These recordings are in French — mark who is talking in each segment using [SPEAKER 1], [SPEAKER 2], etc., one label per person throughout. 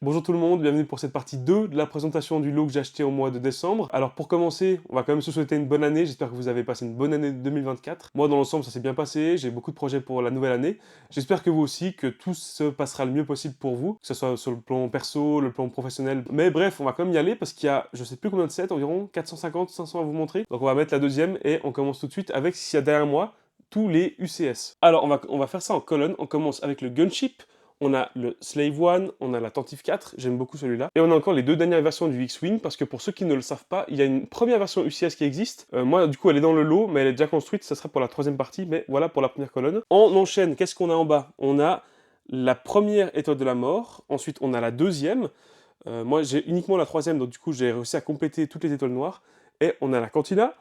[SPEAKER 1] Bonjour tout le monde, bienvenue pour cette partie 2 de la présentation du lot que j'ai acheté au mois de décembre. Alors pour commencer, on va quand même se souhaiter une bonne année, j'espère que vous avez passé une bonne année 2024. Moi dans l'ensemble ça s'est bien passé, j'ai beaucoup de projets pour la nouvelle année. J'espère que vous aussi, que tout se passera le mieux possible pour vous, que ce soit sur le plan perso, le plan professionnel. Mais bref, on va quand même y aller parce qu'il y a, je sais plus combien de sets, environ 450, 500 à vous montrer. Donc on va mettre la deuxième et on commence tout de suite avec ce qu'il y a derrière moi, tous les UCS. Alors on va faire ça en colonne, on commence avec le Gunship. On a le Slave One, on a l'Attentive 4, j'aime beaucoup celui-là. Et on a encore les deux dernières versions du X-Wing, parce que pour ceux qui ne le savent pas, il y a une première version UCS qui existe. Moi, du coup, elle est dans le lot, mais elle est déjà construite, ça sera pour la troisième partie, mais voilà pour la première colonne. On enchaîne, qu'est-ce qu'on a en bas? On a la première étoile de la mort, ensuite on a la deuxième. Moi, j'ai uniquement la troisième, donc du coup, j'ai réussi à compléter toutes les étoiles noires. Et on a la Cantina.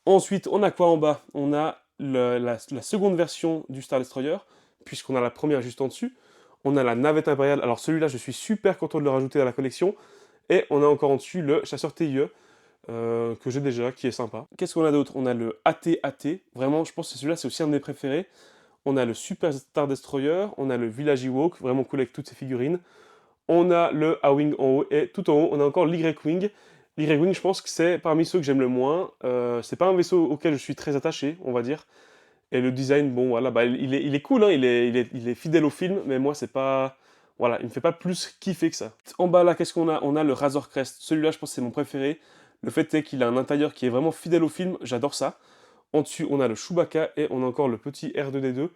[SPEAKER 1] Ensuite, on a quoi en bas? On a la seconde version du Star Destroyer, puisqu'on a la première juste en dessus. On a la navette impériale. Alors celui-là, je suis super content de le rajouter à la collection. Et on a encore en dessus le chasseur TIE, que j'ai déjà, qui est sympa. Qu'est-ce qu'on a d'autre? On a le AT-AT. Vraiment, je pense que celui-là, c'est aussi un de mes préférés. On a le Super Star Destroyer. On a le Village Ewok, vraiment cool avec toutes ces figurines. On a le A-Wing en haut. Et tout en haut, on a encore l'Y-Wing. L'Y-Wing, je pense que c'est parmi ceux que j'aime le moins. C'est pas un vaisseau auquel je suis très attaché, on va dire. Et le design, bon, voilà, bah, il est cool, hein, il est fidèle au film, mais moi, c'est pas... Voilà, il me fait pas plus kiffer que ça. En bas, là, qu'est-ce qu'on a? On a le Razor Crest. Celui-là, je pense que c'est mon préféré. Le fait est qu'il a un intérieur qui est vraiment fidèle au film, j'adore ça. En dessus, on a le Chewbacca et on a encore le petit R2D2.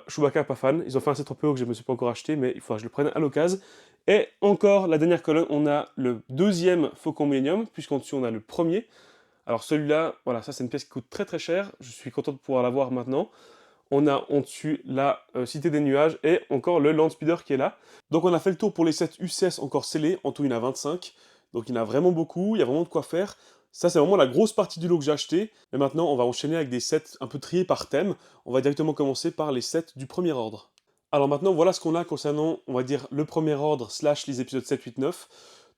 [SPEAKER 1] Chewbacca, pas fan. Ils ont fait un set trop peu que je ne me suis pas encore acheté, mais il faudra que je le prenne à l'occasion. Et encore, la dernière colonne, on a le deuxième Faucon Millennium, puisqu'en dessus, on a le premier. Alors celui-là, voilà, ça c'est une pièce qui coûte très très cher. Je suis content de pouvoir l'avoir maintenant. On a en dessus la Cité des Nuages et encore le Landspeeder qui est là. Donc on a fait le tour pour les sets UCS encore scellés. En tout, il y en a 25. Donc il y en a vraiment beaucoup, il y a vraiment de quoi faire. Ça, c'est vraiment la grosse partie du lot que j'ai acheté. Mais maintenant, on va enchaîner avec des sets un peu triés par thème. On va directement commencer par les sets du premier ordre. Alors maintenant, voilà ce qu'on a concernant, on va dire, le premier ordre slash les épisodes 7, 8, 9.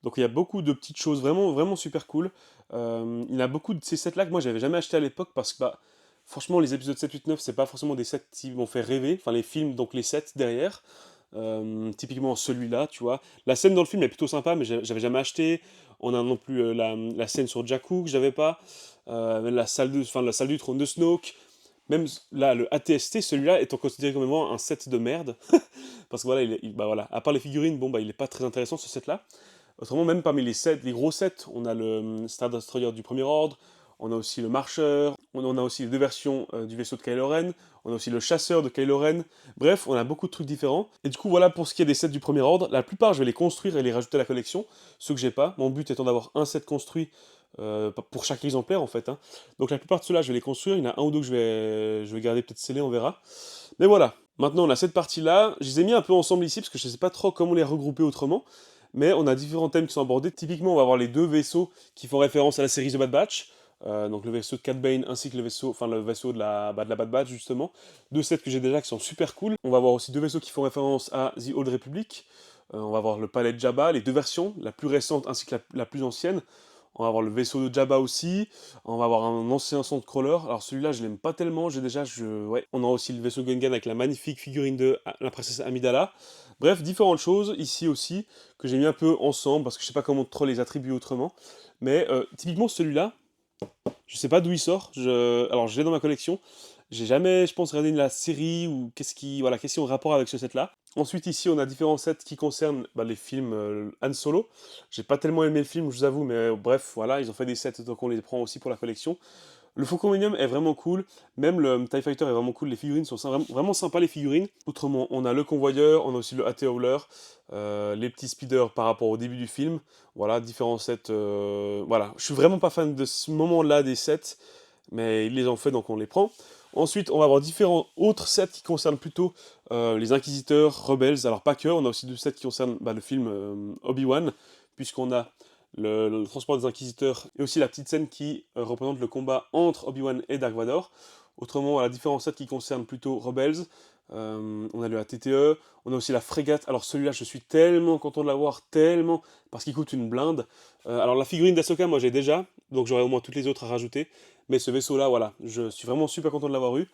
[SPEAKER 1] Donc il y a beaucoup de petites choses vraiment, vraiment super cool. Il y a beaucoup de ces sets-là que moi, j'avais jamais acheté à l'époque parce que, bah, franchement, les épisodes 7, 8, 9, c'est pas forcément des sets qui m'ont fait rêver. Enfin, les films, donc les sets derrière. Typiquement celui-là, tu vois. La scène dans le film est plutôt sympa, mais j'avais jamais acheté. On a non plus la scène sur Jakku que j'avais pas. La salle du trône de Snoke. Même là, le ATST, celui-là étant considéré comme vraiment un set de merde. Parce que voilà, bah voilà, à part les figurines, bon bah il est pas très intéressant ce set-là. Autrement, même parmi les sets, les gros sets, on a le Star Destroyer du premier ordre, on a aussi le marcheur, on a aussi les deux versions du vaisseau de Kylo Ren, on a aussi le chasseur de Kylo Ren. Bref, on a beaucoup de trucs différents. Et du coup, voilà pour ce qui est des sets du premier ordre. La plupart, je vais les construire et les rajouter à la collection. Ceux que j'ai pas. Mon but étant d'avoir un set construit pour chaque exemplaire en fait, hein. Donc la plupart de ceux-là, je vais les construire. Il y en a un ou deux que je vais garder peut-être scellés, on verra. Mais voilà. Maintenant, on a cette partie-là. Je les ai mis un peu ensemble ici parce que je ne sais pas trop comment les regrouper autrement. Mais on a différents thèmes qui sont abordés. Typiquement, on va avoir les deux vaisseaux qui font référence à la série The Bad Batch. Donc le vaisseau de Cat Bane ainsi que le vaisseau de la Bad Batch justement. Deux sets que j'ai déjà qui sont super cool. On va avoir aussi deux vaisseaux qui font référence à The Old Republic. On va avoir le palais de Jabba, les deux versions, la plus récente ainsi que la plus ancienne. On va avoir le vaisseau de Jabba aussi. On va avoir un ancien Sandcrawler. Alors celui-là, je l'aime pas tellement. Ouais. On a aussi le vaisseau Gungan avec la magnifique figurine de la princesse Amidala. Bref, différentes choses ici aussi que j'ai mis un peu ensemble parce que je sais pas comment trop les attribuer autrement. Mais typiquement celui-là, je sais pas d'où il sort. Alors je l'ai dans ma collection. J'ai jamais, je pense, regardé la série ou voilà, qu'est-ce qui est en rapport avec ce set-là. Ensuite, ici, on a différents sets qui concernent bah, les films Han Solo. J'ai pas tellement aimé le film, je vous avoue, mais bref, voilà, ils ont fait des sets, donc on les prend aussi pour la collection. Le Faucon Millennium est vraiment cool, même le TIE Fighter est vraiment cool, les figurines sont vraiment sympas, les figurines. Autrement, on a le Convoyeur, on a aussi le AT Howler, les petits speeders par rapport au début du film. Voilà, différents sets. Voilà, je suis vraiment pas fan de ce moment-là des sets, mais ils les ont fait, donc on les prend. Ensuite, on va avoir différents autres sets qui concernent plutôt les Inquisiteurs, Rebels, alors pas que, on a aussi deux sets qui concernent bah, le film Obi-Wan, puisqu'on a le transport des Inquisiteurs et aussi la petite scène qui représente le combat entre Obi-Wan et Dark Vador. Autrement, voilà, différents sets qui concernent plutôt Rebels. On a le ATTE, on a aussi la frégate. Alors celui-là, je suis tellement content de l'avoir, tellement, parce qu'il coûte une blinde. Alors la figurine d'Ahsoka, moi j'ai déjà, donc j'aurai au moins toutes les autres à rajouter. Mais ce vaisseau-là, voilà, je suis vraiment super content de l'avoir eu.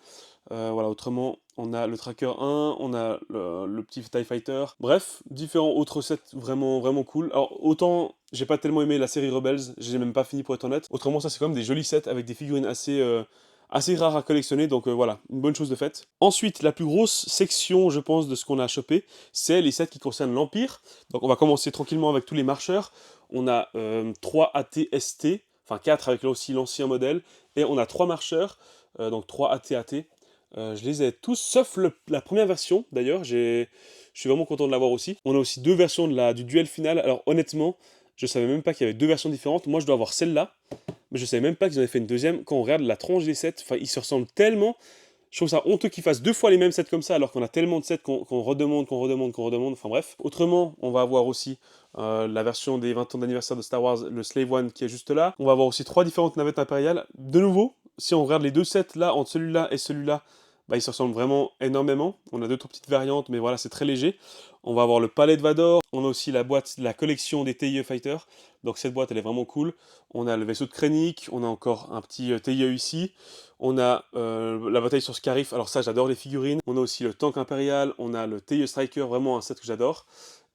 [SPEAKER 1] Voilà, autrement, on a le Tracker 1, on a le petit TIE Fighter. Bref, différents autres sets vraiment, vraiment cool. Alors, autant, j'ai pas tellement aimé la série Rebels, j'ai même pas fini pour être honnête. Autrement, ça, c'est quand même des jolis sets avec des figurines assez rares à collectionner, donc voilà, une bonne chose de faite. Ensuite, la plus grosse section, je pense, de ce qu'on a chopé, c'est les sets qui concernent l'Empire. Donc, on va commencer tranquillement avec tous les marcheurs. On a 3 AT-ST, enfin 4 avec là aussi l'ancien modèle, et on a 3 marcheurs, donc 3 AT-AT. Je les ai tous, sauf la première version, d'ailleurs, je suis vraiment content de l'avoir aussi. On a aussi deux versions du duel final. Alors honnêtement, je savais même pas qu'il y avait deux versions différentes. Moi, je dois avoir celle-là, mais je savais même pas qu'ils en avaient fait une deuxième. Quand on regarde la tronche des sets, enfin, ils se ressemblent tellement. Je trouve ça honteux qu'ils fassent deux fois les mêmes sets comme ça, alors qu'on a tellement de sets qu'on redemande, qu'on redemande, qu'on redemande. Enfin bref. Autrement, on va avoir aussi la version des 20 ans d'anniversaire de Star Wars, le Slave One qui est juste là. On va avoir aussi trois différentes navettes impériales. De nouveau, si on regarde les deux sets là, entre celui-là et celui-là, bah, ils se ressemblent vraiment énormément. On a deux trois petites variantes, mais voilà, c'est très léger. On va avoir le palais de Vador. On a aussi la boîte, la collection des TIE Fighter. Donc cette boîte, elle est vraiment cool. On a le vaisseau de Krennic. On a encore un petit TIE ici. On a la bataille sur Scarif. Alors ça, j'adore les figurines. On a aussi le tank impérial. On a le TIE Striker, vraiment un set que j'adore.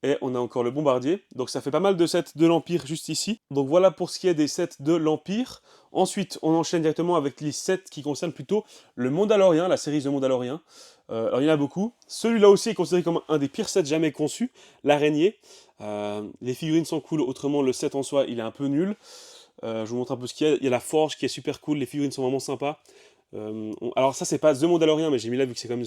[SPEAKER 1] Et on a encore le bombardier. Donc ça fait pas mal de sets de l'Empire juste ici. Donc voilà pour ce qui est des sets de l'Empire. Ensuite, on enchaîne directement avec les sets qui concernent plutôt le Mandalorian, la série de Mandalorian. Alors il y en a beaucoup. Celui-là aussi est considéré comme un des pires sets jamais conçus, l'araignée. Les figurines sont cool, autrement le set en soi il est un peu nul. Je vous montre un peu ce qu'il y a. Il y a la forge qui est super cool, les figurines sont vraiment sympas. Alors ça c'est pas The Mandalorian, mais j'ai mis là vu que c'est comme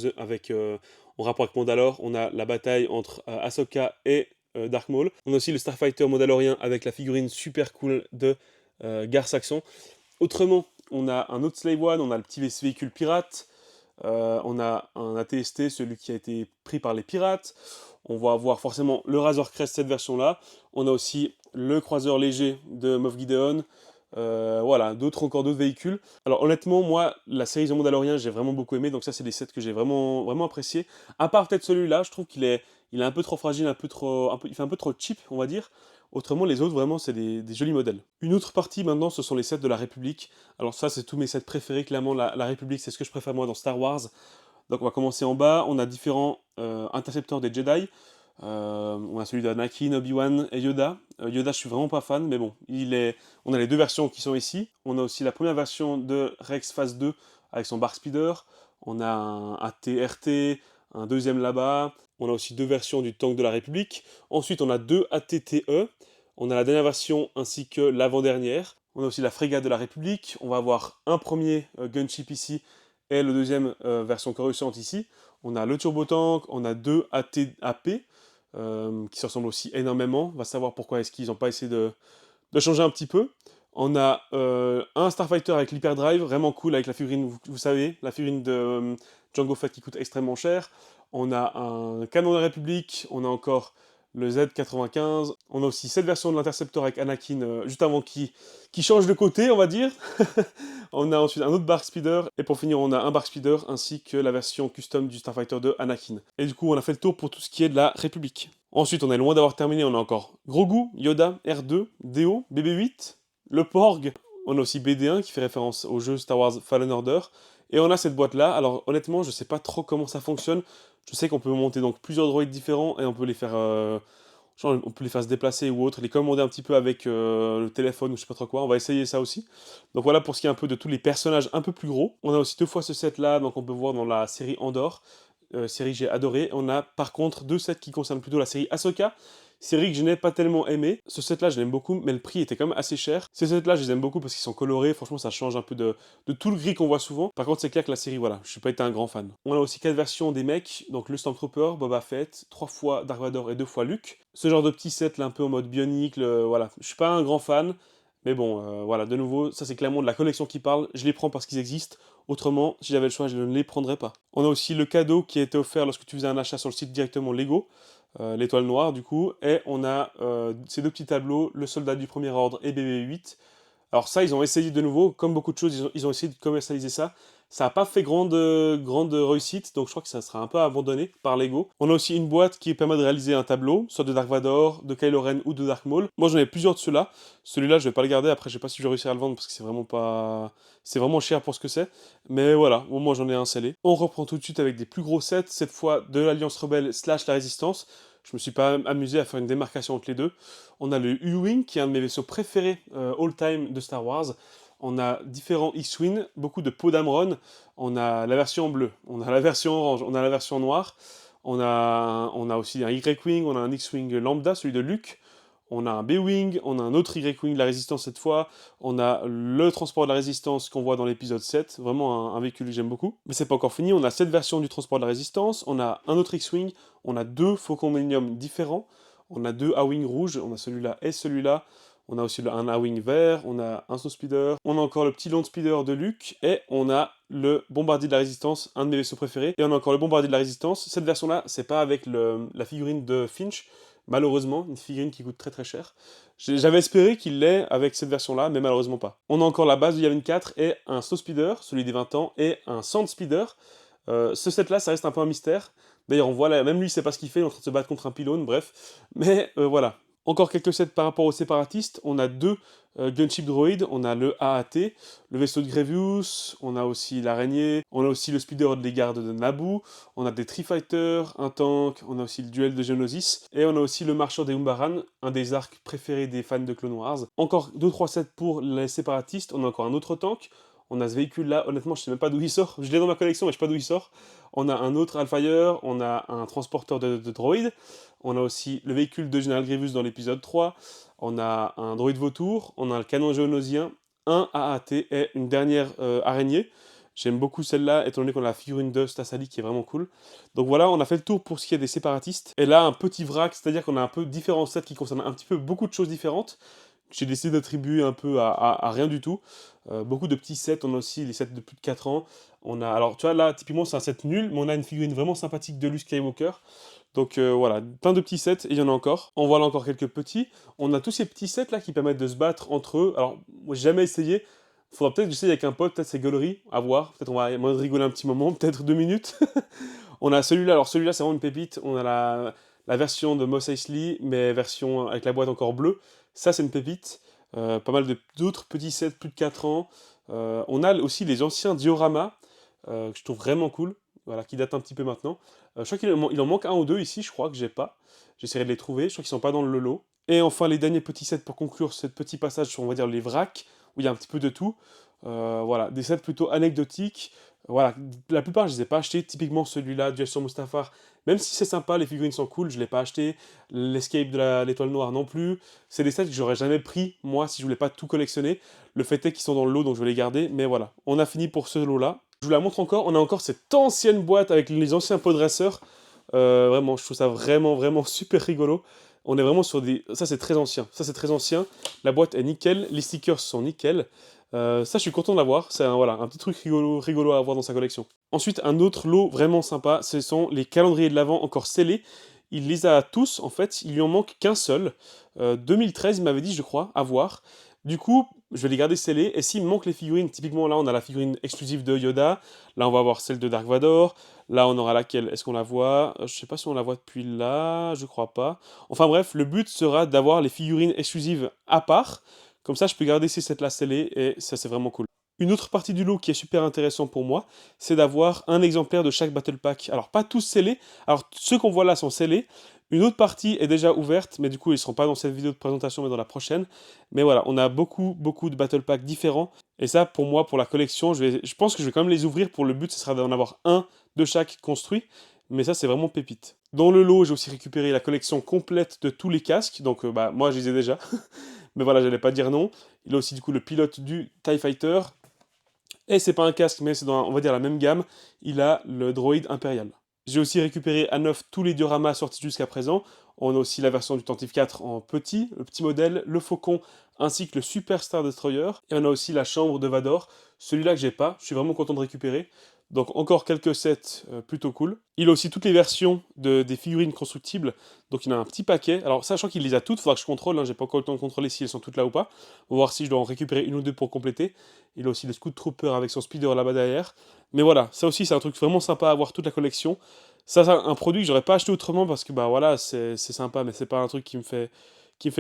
[SPEAKER 1] en rapport avec Mandalore. On a la bataille entre Ahsoka et Dark Maul. On a aussi le Starfighter Mandalorian avec la figurine super cool de Gar Saxon. Autrement, on a un autre Slave One, on a le petit véhicule pirate, on a un ATST, celui qui a été pris par les pirates. On va avoir forcément le Razor Crest, cette version-là. On a aussi le croiseur léger de Moff Gideon. Voilà, encore d'autres véhicules. Alors honnêtement, moi, la série The Mandalorian, j'ai vraiment beaucoup aimé, donc ça, c'est des sets que j'ai vraiment, vraiment apprécié. À part peut-être celui-là, je trouve il est un peu trop fragile, il fait un peu trop cheap, on va dire. Autrement, les autres, vraiment, c'est des jolis modèles. Une autre partie, maintenant, ce sont les sets de la République. Alors ça, c'est tous mes sets préférés, clairement, la République, c'est ce que je préfère, moi, dans Star Wars. Donc on va commencer en bas, on a différents intercepteurs des Jedi. On a celui d'Anakin, Obi-Wan et Yoda. Yoda, je suis vraiment pas fan, mais bon, on a les deux versions qui sont ici. On a aussi la première version de Rex Phase 2 avec son Bark Speeder. On a un AT-RT, un deuxième là-bas. On a aussi deux versions du tank de la République. Ensuite, on a deux AT-TE. On a la dernière version ainsi que l'avant-dernière. On a aussi la frégate de la République. On va avoir un premier gunship ici et le deuxième version Coruscant ici. On a le turbo tank, on a deux AT-AP qui se ressemblent aussi énormément. On va savoir pourquoi est-ce qu'ils n'ont pas essayé de changer un petit peu. On a un Starfighter avec l'hyperdrive, vraiment cool avec la figurine, vous savez, la figurine de Jango Fett qui coûte extrêmement cher. On a un canon de la République, on a encore le Z95. On a aussi cette version de l'Interceptor avec Anakin juste avant qui change de côté, on va dire. On a ensuite un autre Bark Speeder, et pour finir, on a un Bark Speeder ainsi que la version custom du Starfighter de Anakin. Et du coup, on a fait le tour pour tout ce qui est de la République. Ensuite, on est loin d'avoir terminé, on a encore Grogu, Yoda, R2, Do, BB-8, le Porg. On a aussi BD1 qui fait référence au jeu Star Wars Fallen Order. Et on a cette boîte-là. Alors honnêtement, je sais pas trop comment ça fonctionne. Je sais qu'on peut monter donc plusieurs droïdes différents et on peut les faire on peut les faire se déplacer ou autre, les commander un petit peu avec le téléphone ou je sais pas trop quoi. On va essayer ça aussi. Donc voilà pour ce qui est un peu de tous les personnages un peu plus gros. On a aussi deux fois ce set là, donc on peut voir dans la série Andor, série que j'ai adorée. On a par contre deux sets qui concernent plutôt la série Ahsoka, série que je n'ai pas tellement aimée. Ce set là je l'aime beaucoup, mais le prix était quand même assez cher. Ces sets là je les aime beaucoup parce qu'ils sont colorés, franchement ça change un peu de tout le gris qu'on voit souvent. Par contre c'est clair que la série, voilà, je suis pas été un grand fan. On a aussi quatre versions des mecs, donc le Stormtrooper, Boba Fett, trois fois Dark Vador et deux fois Luke. Ce genre de petit set là un peu en mode bionique, voilà, je suis pas un grand fan. Mais bon, voilà, de nouveau, ça c'est clairement de la collection qui parle, je les prends parce qu'ils existent, autrement, si j'avais le choix, je ne les prendrais pas. On a aussi le cadeau qui a été offert lorsque tu faisais un achat sur le site directement Lego, l'étoile noire du coup, et on a ces deux petits tableaux, le soldat du premier ordre et BB-8, Alors ça, ils ont essayé de nouveau, comme beaucoup de choses, ils ont essayé de commercialiser ça. Ça n'a pas fait grande réussite, donc je crois que ça sera un peu abandonné par Lego. On a aussi une boîte qui permet de réaliser un tableau, soit de Dark Vador, de Kylo Ren ou de Dark Maul. Moi j'en ai plusieurs de ceux-là. Celui-là, je vais pas le garder, après je sais pas si je vais réussir à le vendre parce que c'est vraiment pas... C'est vraiment cher pour ce que c'est. Mais voilà, au moins j'en ai un scellé. On reprend tout de suite avec des plus gros sets, cette fois de l'Alliance Rebelle / la Résistance. Je me suis pas amusé à faire une démarcation entre les deux. On a le U-Wing, qui est un de mes vaisseaux préférés all-time de Star Wars. On a différents X-Wing, beaucoup de pots d'Amron. On a la version bleue, on a la version orange, on a la version noire. On a aussi un Y-Wing, on a un X-Wing lambda, celui de Luke. On a un B-Wing, on a un autre Y-Wing de la Résistance cette fois. On a le transport de la Résistance qu'on voit dans l'épisode 7. Vraiment un véhicule que j'aime beaucoup. Mais c'est pas encore fini, on a cette version du transport de la Résistance. On a un autre X-Wing, on a deux Faucon Millennium différents. On a deux A-Wing rouges, on a celui-là et celui-là. On a aussi un A-Wing vert, on a un Snowspeeder, on a encore le petit Land Speeder de Luke, et on a le Bombardier de la Résistance, un de mes vaisseaux préférés, et on a encore le Bombardier de la Résistance. Cette version-là, c'est pas avec la figurine de Finch, malheureusement, une figurine qui coûte très très cher. J'avais espéré qu'il l'ait avec cette version-là, mais malheureusement pas. On a encore la base de Yavin 4 et un Snowspeeder, celui des 20 ans, et un Sandspeeder. Ce set-là, ça reste un peu un mystère. D'ailleurs, on voit là, même lui, il sait pas ce qu'il fait, il est en train de se battre contre un pylône, bref. Mais voilà. Encore quelques sets par rapport aux séparatistes. On a deux Gunship Droid. On a le AAT, le vaisseau de Grievous. On a aussi l'araignée. On a aussi le speeder des gardes de Naboo. On a des Tri-Fighters, un tank. On a aussi le duel de Geonosis. Et on a aussi le marcheur des Umbaran, un des arcs préférés des fans de Clone Wars. Encore 2-3 sets pour les séparatistes. On a encore un autre tank. On a ce véhicule-là, honnêtement, je sais même pas d'où il sort. Je l'ai dans ma collection, mais je sais pas d'où il sort. On a un autre Hellfire, on a un transporteur de droïdes. On a aussi le véhicule de General Grievous dans l'épisode 3. On a un droïde vautour. On a le canon géonosien, un AAT et une dernière araignée. J'aime beaucoup celle-là, étant donné qu'on a la figurine de Stasali qui est vraiment cool. Donc voilà, on a fait le tour pour ce qui est des séparatistes. Et là, un petit vrac, c'est-à-dire qu'on a un peu différents sets qui concernent un petit peu beaucoup de choses différentes. J'ai décidé d'attribuer un peu à rien du tout. Beaucoup de petits sets, on a aussi les sets de plus de 4 ans. On a, alors tu vois là, typiquement c'est un set nul, mais on a une figurine vraiment sympathique de Luke Skywalker. Donc voilà, plein de petits sets, et il y en a encore. En voilà encore quelques petits. On a tous ces petits sets là qui permettent de se battre entre eux. Alors, moi j'ai jamais essayé. Faudra peut-être que j'essaye avec un pote, peut-être c'est gaulerie, à voir. Peut-être on va rigoler un petit moment, peut-être 2 minutes. On a celui-là, alors celui-là c'est vraiment une pépite. On a la version de Mos Eisley, mais version avec la boîte encore bleue. Ça c'est une pépite. Pas mal d'autres petits sets, plus de 4 ans. On a aussi les anciens dioramas, que je trouve vraiment cool, voilà, qui datent un petit peu maintenant. Je crois qu'il en manque un ou deux ici, je crois que j'ai pas. J'essaierai de les trouver, je crois qu'ils sont pas dans le lot. Et enfin, les derniers petits sets pour conclure ce petit passage sur, on va dire, les vracs, où il y a un petit peu de tout. Voilà, des sets plutôt anecdotiques. Voilà, la plupart, je les ai pas achetés. Typiquement, celui-là, Duel sur Mustafar, même si c'est sympa, les figurines sont cool, je l'ai pas acheté. L'Escape de l'étoile noire non plus. C'est des sets que j'aurais jamais pris, moi, si je voulais pas tout collectionner. Le fait est qu'ils sont dans le lot, donc je vais les garder. Mais voilà, on a fini pour ce lot-là. Je vous la montre encore. On a encore cette ancienne boîte avec les anciens poddresseurs. Vraiment, je trouve ça vraiment, vraiment super rigolo. On est vraiment sur des... Ça, c'est très ancien. Ça, c'est très ancien. La boîte est nickel. Les stickers sont nickel. Ça, je suis content de l'avoir. C'est voilà, un petit truc rigolo, rigolo à avoir dans sa collection. Ensuite, un autre lot vraiment sympa, ce sont les calendriers de l'Avent encore scellés. Il les a tous, en fait. Il lui en manque qu'un seul. 2013, il m'avait dit, je crois, à voir. Du coup, je vais les garder scellés. Et s'il me manque les figurines, typiquement là, on a la figurine exclusive de Yoda. Là, on va avoir celle de Dark Vador. Là, on aura laquelle? Est-ce qu'on la voit? Je sais pas si on la voit depuis là, je crois pas. Enfin bref, le but sera d'avoir les figurines exclusives à part. Comme ça, je peux garder ces sets-là scellés et ça, c'est vraiment cool. Une autre partie du lot qui est super intéressant pour moi, c'est d'avoir un exemplaire de chaque Battle Pack. Alors, pas tous scellés. Alors, ceux qu'on voit là sont scellés. Une autre partie est déjà ouverte, mais du coup, ils ne seront pas dans cette vidéo de présentation, mais dans la prochaine. Mais voilà, on a beaucoup, beaucoup de Battle Packs différents. Et ça, pour moi, pour la collection, je pense que je vais quand même les ouvrir. Pour le but, ce sera d'en avoir un de chaque construit. Mais ça, c'est vraiment pépite. Dans le lot, j'ai aussi récupéré la collection complète de tous les casques. Donc, bah, moi, je les ai déjà. Mais voilà, j'allais pas dire non. Il a aussi, du coup, le pilote du TIE Fighter. Et c'est pas un casque, mais c'est dans, on va dire, la même gamme. Il a le droïde impérial. J'ai aussi récupéré à neuf tous les dioramas sortis jusqu'à présent. On a aussi la version du Tantive 4 en petit, le petit modèle, le Faucon, ainsi que le Super Star Destroyer. Et on a aussi la chambre de Vador, celui-là que j'ai pas, je suis vraiment content de récupérer. Donc encore quelques sets plutôt cool. Il a aussi toutes les versions des figurines constructibles. Donc il y en a un petit paquet. Alors sachant qu'il les a toutes, il faudra que je contrôle. Hein, j'ai pas encore le temps de contrôler si elles sont toutes là ou pas. On va voir si je dois en récupérer une ou deux pour compléter. Il a aussi le Scout Trooper avec son speeder là-bas derrière. Mais voilà, ça aussi c'est un truc vraiment sympa à avoir toute la collection. Ça, c'est un produit que j'aurais pas acheté autrement parce que bah voilà, c'est sympa, mais c'est pas un truc qui me fait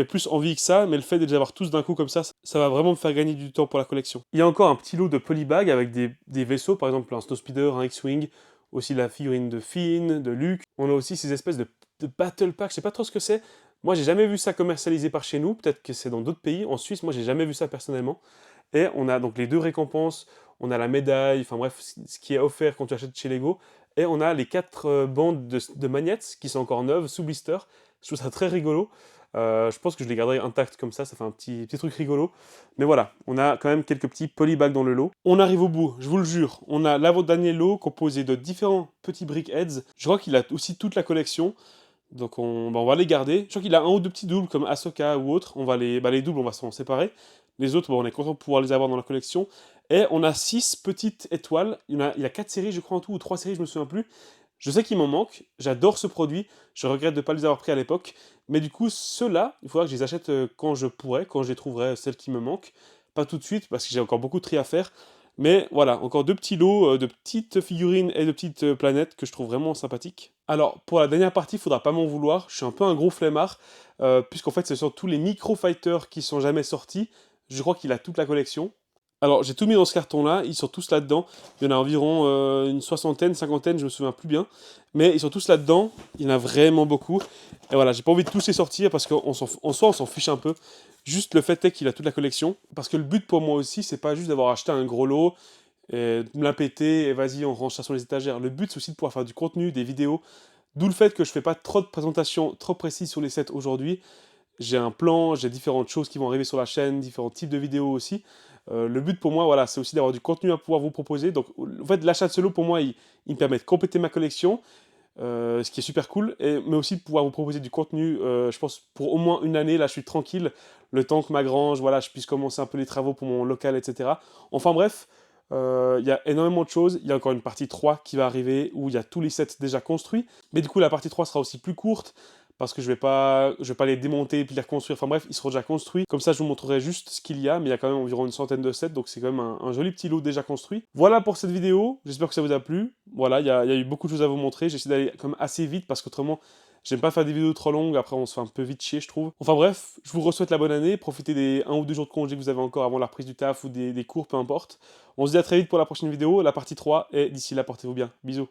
[SPEAKER 1] plus envie que ça, mais le fait de les avoir tous d'un coup comme ça va vraiment me faire gagner du temps pour la collection. Il y a encore un petit lot de polybag avec des vaisseaux, par exemple un Snowspeeder, un X-Wing, aussi la figurine de Finn, de Luke. On a aussi ces espèces de Battle Pack, je sais pas trop ce que c'est. Moi, j'ai jamais vu ça commercialisé par chez nous, peut-être que c'est dans d'autres pays. En Suisse, moi, j'ai jamais vu ça personnellement. Et on a donc les deux récompenses, on a la médaille, enfin bref, ce qui est offert quand tu achètes chez Lego. Et on a les 4 bandes de magnettes qui sont encore neuves, sous blister. Je trouve ça très rigolo. Je pense que je les garderai intactes comme ça fait un petit truc rigolo. Mais voilà, on a quand même quelques petits polybags dans le lot. On arrive au bout, je vous le jure. On a l'avant-dernier lot composé de différents petits brickheads. Je crois qu'il a aussi toute la collection. Donc on va les garder. Je crois qu'il a un ou deux petits doubles comme Ahsoka ou autre. Les doubles, on va s'en séparer. Les autres, bon, on est content de pouvoir les avoir dans la collection. Et on a 6 petites étoiles. Il y a 4 séries, je crois, en tout, ou 3 séries, je me souviens plus. Je sais qu'il m'en manque. J'adore ce produit. Je regrette de ne pas les avoir pris à l'époque. Mais du coup, ceux-là, il faudra que je les achète quand je pourrai, quand je les trouverai, celles qui me manquent. Pas tout de suite, parce que j'ai encore beaucoup de tri à faire. Mais voilà, encore deux petits lots de petites figurines et de petites planètes que je trouve vraiment sympathiques. Alors, pour la dernière partie, il faudra pas m'en vouloir. Je suis un peu un gros flemmard, puisqu'en fait, ce sont tous les Micro Fighters qui sont jamais sortis. Je crois qu'il a toute la collection. Alors, j'ai tout mis dans ce carton-là, ils sont tous là-dedans. Il y en a environ une soixantaine, cinquantaine, je me souviens plus bien. Mais ils sont tous là-dedans, il y en a vraiment beaucoup. Et voilà, j'ai pas envie de tous les sortir parce qu'en soi, on s'en fiche un peu. Juste le fait est qu'il a toute la collection. Parce que le but pour moi aussi, c'est pas juste d'avoir acheté un gros lot, et de me la péter et vas-y, on range ça sur les étagères. Le but, c'est aussi de pouvoir faire du contenu, des vidéos. D'où le fait que je fais pas trop de présentations trop précises sur les sets aujourd'hui. J'ai un plan, j'ai différentes choses qui vont arriver sur la chaîne, différents types de vidéos aussi. Le but pour moi, voilà, c'est aussi d'avoir du contenu à pouvoir vous proposer. Donc, en fait, l'achat de ce lot, pour moi, il me permet de compléter ma collection, ce qui est super cool, mais aussi de pouvoir vous proposer du contenu, je pense, pour au moins une année. Là, je suis tranquille, le temps que ma grange, voilà, je puisse commencer un peu les travaux pour mon local, etc. Enfin bref, il y a énormément de choses. Il y a encore une partie 3 qui va arriver, où il y a tous les sets déjà construits. Mais du coup, la partie 3 sera aussi plus courte, parce que je vais pas les démonter et puis les reconstruire. Enfin bref, ils seront déjà construits. Comme ça, je vous montrerai juste ce qu'il y a, mais il y a quand même environ une centaine de sets, donc c'est quand même un joli petit lot déjà construit. Voilà pour cette vidéo, j'espère que ça vous a plu. Voilà, il y a eu beaucoup de choses à vous montrer. J'essaie d'aller quand même assez vite, parce qu'autrement, j'aime pas faire des vidéos trop longues, après on se fait un peu vite chier, je trouve. Enfin bref, je vous souhaite la bonne année, profitez des 1 ou 2 jours de congé que vous avez encore avant la reprise du taf ou des cours, peu importe. On se dit à très vite pour la prochaine vidéo, la partie 3, et d'ici là, portez-vous bien. Bisous.